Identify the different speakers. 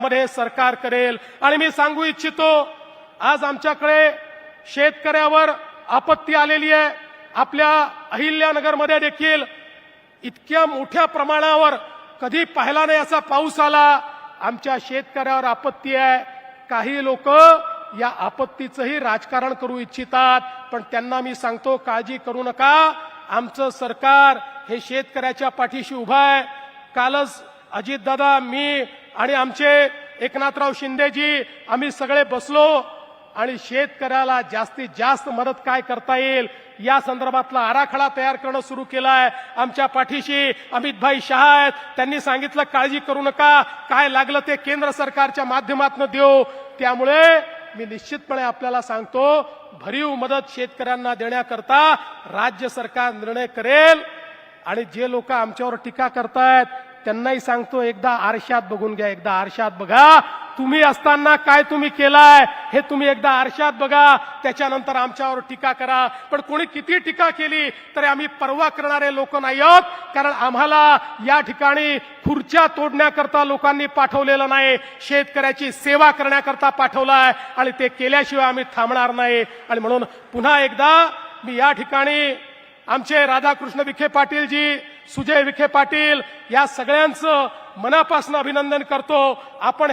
Speaker 1: मध्ये सरकार करेल। आणि मी सांगू इच्छितो, आज आमच्याकडे शेतकऱ्यावर आपत्ती आलेली आहे। आपल्या अहिल्यानगरमध्ये देखील इतक्या मोठ्या प्रमाणावर कधी पाहिला नाही असा पाऊस आला। आमच्या शेतकऱ्यावर आपत्ती आहे। काही लोक या आपत्तीचंही राजकारण करू इच्छितात, पण त्यांना मी सांगतो, काळजी करू नका, आमचं सरकार हे शेतकऱ्याच्या पाठीशी उभं आहे। कालच अजितदादा, मी आणि आमचे एकनाथराव शिंदेजी आम्ही सगळे बसलो आणि शेतकऱ्याला जास्तीत जास्त मदत काय करता येईल या संदर्भातला आराखडा तयार करणं सुरू केलाय। आमच्या पाठीशी अमितभाई शहा आहेत। त्यांनी सांगितलं, काळजी करू नका, काय लागलं ते केंद्र सरकारच्या माध्यमातून देऊ। त्यामुळे मी निश्चितपणे आपल्याला सांगतो, भरीव मदत शेतकऱ्यांना देण्याकरता राज्य सरकार निर्णय करेल। आणि जे लोक आमच्यावर टीका करतायत त्यांनाही सांगतो, एकदा आरशात बघून घ्या, एकदा आरशात बघा, तुम्ही असताना काय तुम्ही केलाय हे तुम्ही एकदा आरशात बघा, त्याच्यानंतर आमच्यावर टीका करा। पण कोणी किती टीका केली तरी आम्ही पर्वा करणारे लोक नाही आहोत, कारण आम्हाला या ठिकाणी खुर्च्या तोडण्याकरता लोकांनी पाठवलेलं नाही, शेतकऱ्याची सेवा करण्याकरता पाठवलाय आणि ते केल्याशिवाय आम्ही थांबणार नाही। आणि म्हणून पुन्हा एकदा मी या ठिकाणी आमचे राधाकृष्ण विखे पाटीलजी, सुजय विखे पाटील या सगळ्यांचं मनापासून अभिनंदन करतो। आपण